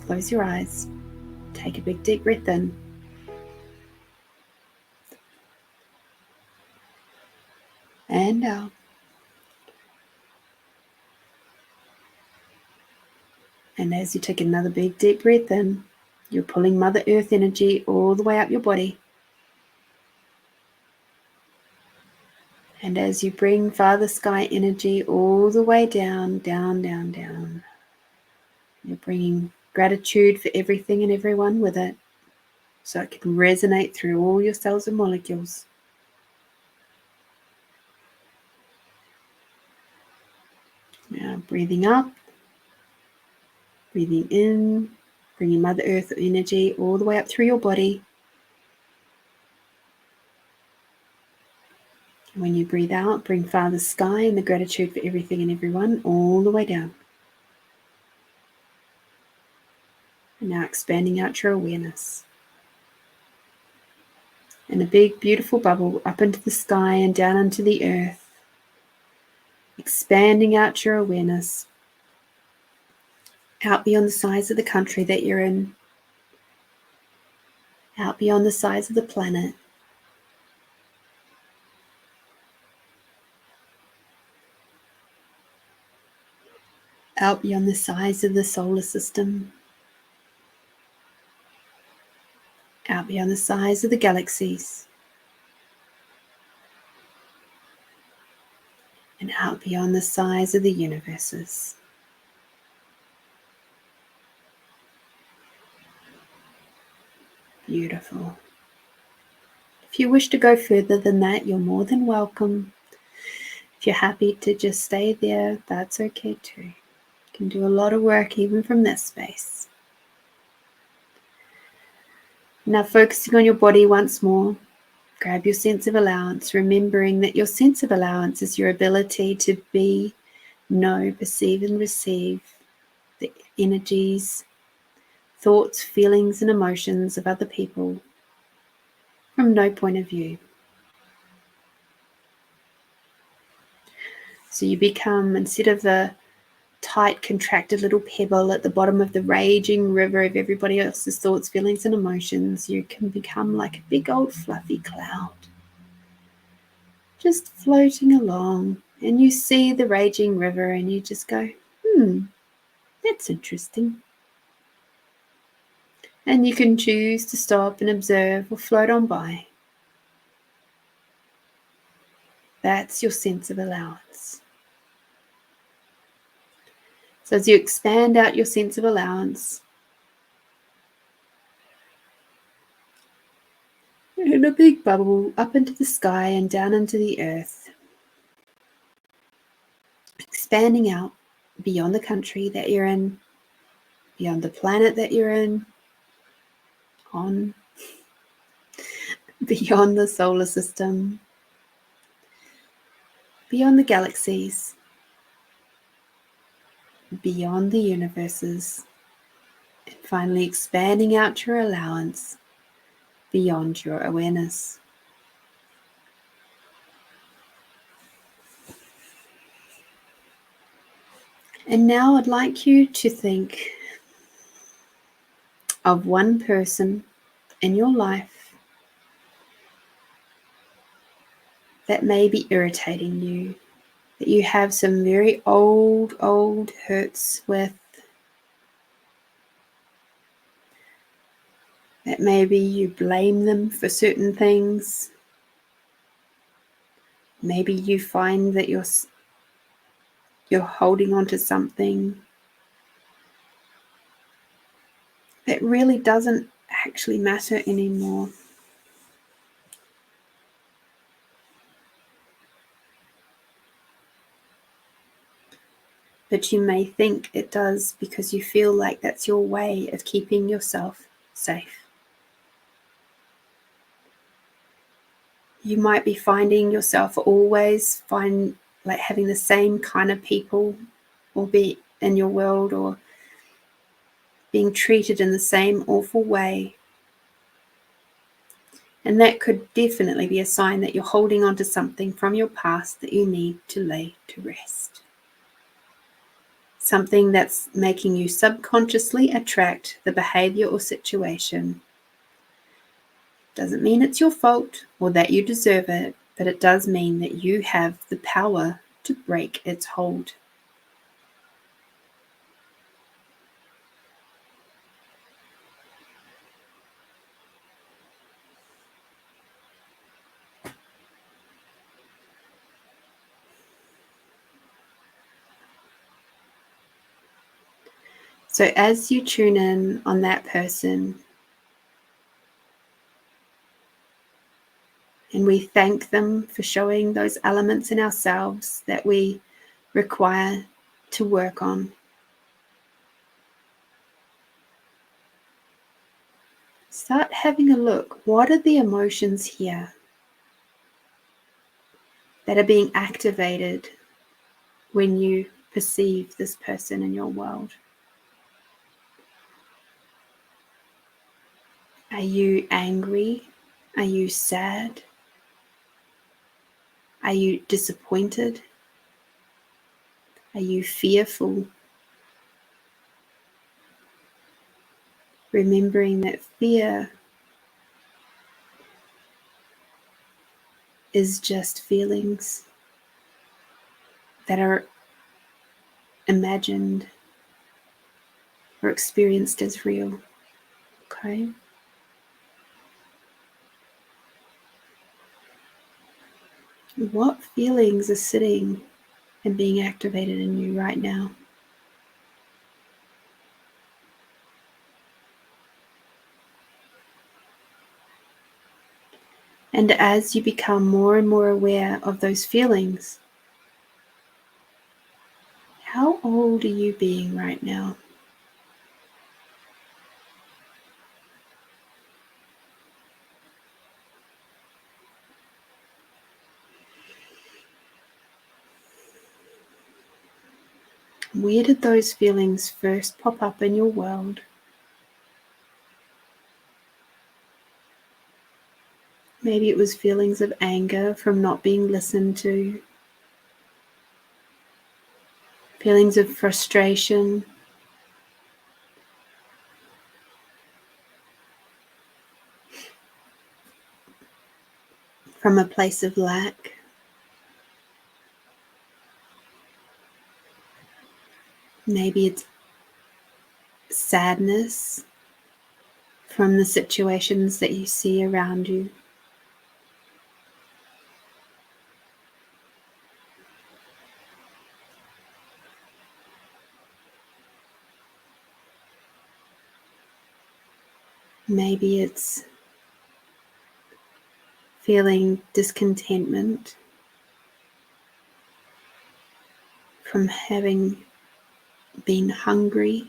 close your eyes. Take a big deep breath in. And out. And as you take another big deep breath in, you're pulling Mother Earth energy all the way up your body. And as you bring Father Sky energy all the way down, down, down, down, you're bringing gratitude for everything and everyone with it, so it can resonate through all your cells and molecules. Now breathing up, breathing in, bringing Mother Earth energy all the way up through your body. When you breathe out, bring Father Sky and the gratitude for everything and everyone all the way down. And now expanding out your awareness. And a big, beautiful bubble up into the sky and down into the earth. Expanding out your awareness. Out beyond the size of the country that you're in. Out beyond the size of the planet. Out beyond the size of the solar system. Out beyond the size of the galaxies. And out beyond the size of the universes. Beautiful. If you wish to go further than that, you're more than welcome. If you're happy to just stay there, that's okay too. You can do a lot of work even from this space. Now focusing on your body once more, grab your sense of allowance, remembering that your sense of allowance is your ability to be, know, perceive and receive the energies, thoughts, feelings and emotions of other people from no point of view. So you become, instead of a tight, contracted little pebble at the bottom of the raging river of everybody else's thoughts, feelings and emotions, you can become like a big old fluffy cloud, just floating along. And you see the raging river and you just go, that's interesting. And you can choose to stop and observe or float on by. That's your sense of allowance. So as you expand out your sense of allowance, in a big bubble up into the sky and down into the earth, expanding out beyond the country that you're in, beyond the planet that you're in, on beyond the solar system, beyond the galaxies, beyond the universes, and finally expanding out your allowance beyond your awareness. And now I'd like you to think of one person in your life that may be irritating you, that you have some very old hurts with, that maybe you blame them for certain things. Maybe you find that you're holding on to something that really doesn't actually matter anymore. But you may think it does because you feel like that's your way of keeping yourself safe. You might be finding yourself always having the same kind of people or be in your world, or being treated in the same awful way. And that could definitely be a sign that you're holding on to something from your past that you need to lay to rest. something that's making you subconsciously attract the behavior or situation. Doesn't mean it's your fault or that you deserve it, but it does mean that you have the power to break its hold. So as you tune in on that person, and we thank them for showing those elements in ourselves that we require to work on, start having a look. What are the emotions here that are being activated when you perceive this person in your world? Are you angry? Are you sad? Are you disappointed? Are you fearful? Remembering that fear is just feelings that are imagined or experienced as real. Okay? What feelings are sitting and being activated in you right now? And as you become more and more aware of those feelings, how old are you being right now? Where did those feelings first pop up in your world? Maybe it was feelings of anger from not being listened to, feelings of frustration, from a place of lack. Maybe it's sadness from the situations that you see around you. Maybe it's feeling discontentment from having been hungry.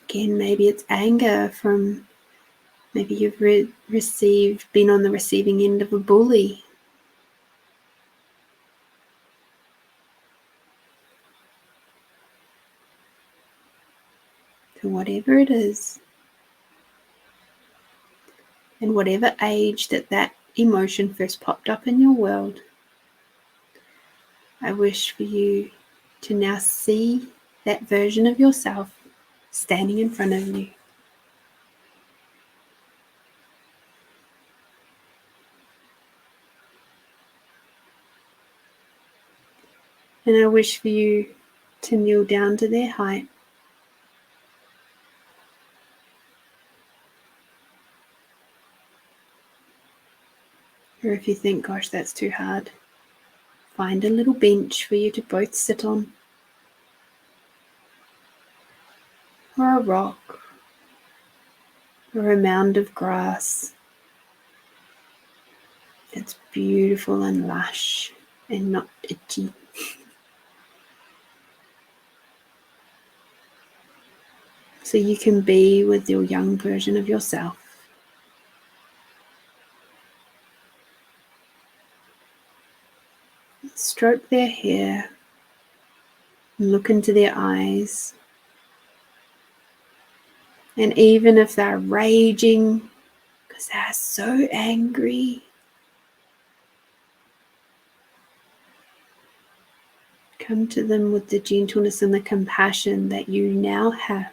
Again, maybe it's anger from maybe you've been on the receiving end of a bully. So whatever it is, and whatever age that emotion first popped up in your world, I wish for you to now see that version of yourself standing in front of you. And I wish for you to kneel down to their height. Or if you think, gosh, that's too hard, find a little bench for you to both sit on. Or a rock. Or a mound of grass. It's beautiful and lush and not itchy. So you can be with your young version of yourself. Stroke their hair, look into their eyes, and even if they're raging because they're so angry, Come to them with the gentleness and the compassion that you now have,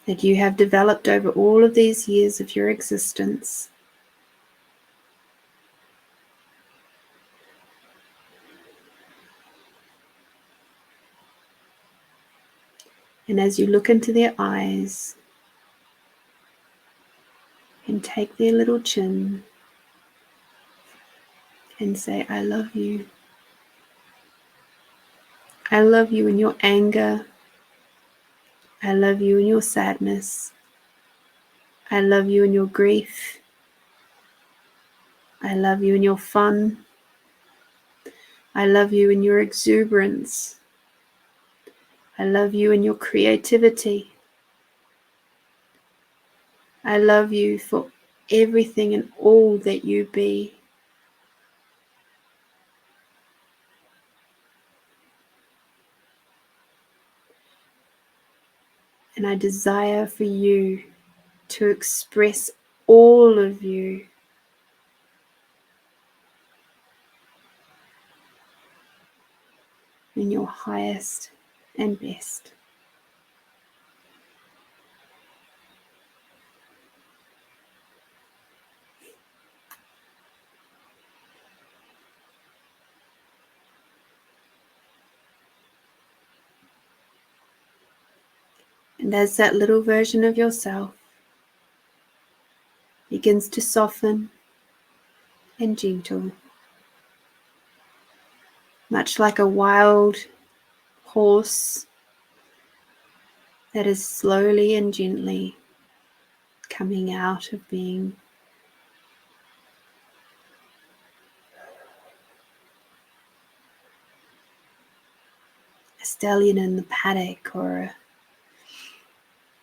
that you have developed over all of these years of your existence. And as you look into their eyes and take their little chin and say, I love you. I love you in your anger. I love you in your sadness. I love you in your grief. I love you in your fun. I love you in your exuberance. I love you in your creativity. I love you for everything and all that you be. And I desire for you to express all of you in your highest and best. And as that little version of yourself begins to soften and gentle, much like a wild horse that is slowly and gently coming out of being a stallion in the paddock or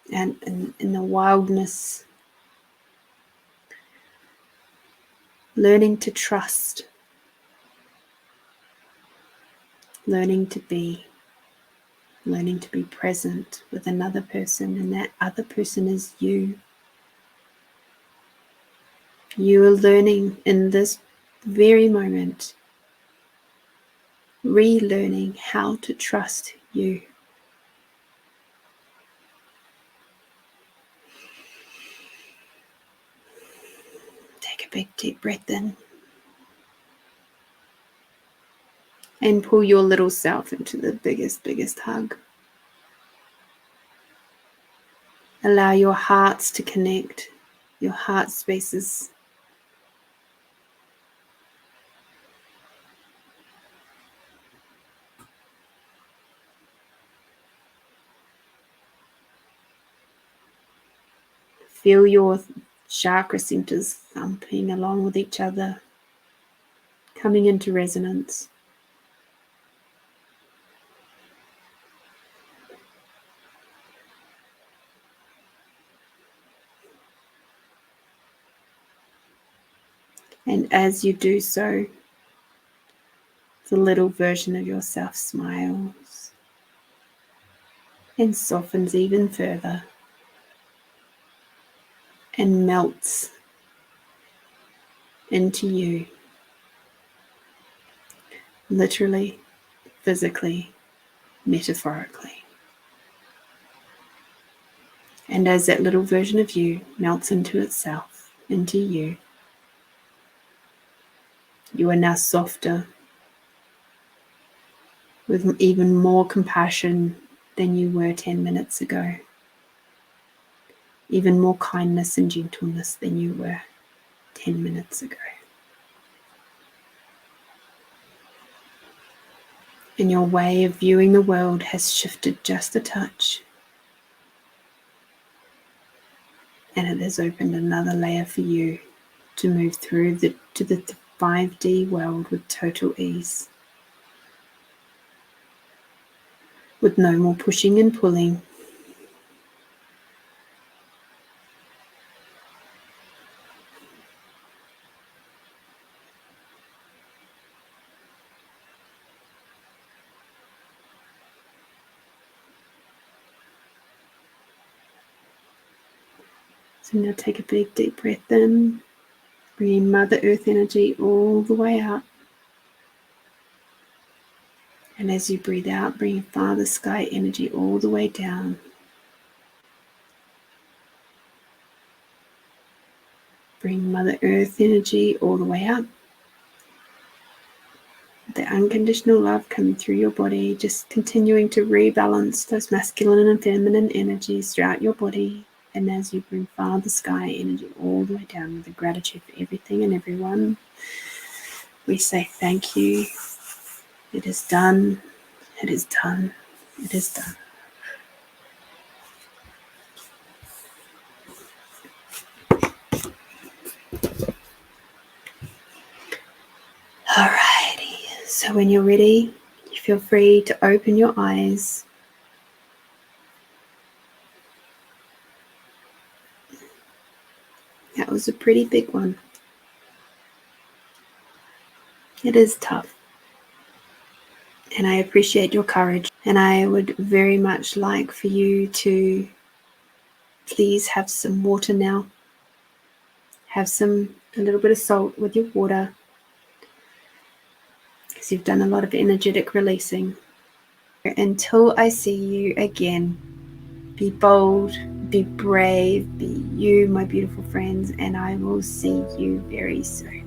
in the wildness, learning to trust, learning to be present with another person, and that other person is you. You are learning in this very moment, relearning how to trust you. Take a big deep breath in and pull your little self into the biggest hug. Allow your hearts to connect, your heart spaces. Feel your chakra centers thumping along with each other, coming into resonance. And as you do so, the little version of yourself smiles and softens even further and melts into you, literally, physically, metaphorically. And as that little version of you melts into itself, into you, you are now softer, with even more compassion than you were 10 minutes ago, even more kindness and gentleness than you were 10 minutes ago. And your way of viewing the world has shifted just a touch, and it has opened another layer for you to move through to the 5D world with total ease, with no more pushing and pulling. So now take a big deep breath in, bringing Mother Earth energy all the way out. And as you breathe out, bring Father Sky energy all the way down. Bring Mother Earth energy all the way up. The unconditional love coming through your body, just continuing to rebalance those masculine and feminine energies throughout your body. And as you bring Father Sky energy all the way down with the gratitude for everything and everyone, we say thank you. It is done. It is done. It is done. Alrighty. So when you're ready, you feel free to open your eyes. That was a pretty big one. It is tough. And I appreciate your courage. And I would very much like for you to please have some water now. Have a little bit of salt with your water, because you've done a lot of energetic releasing. Until I see you again, be bold, be brave, be you, my beautiful friends, and I will see you very soon.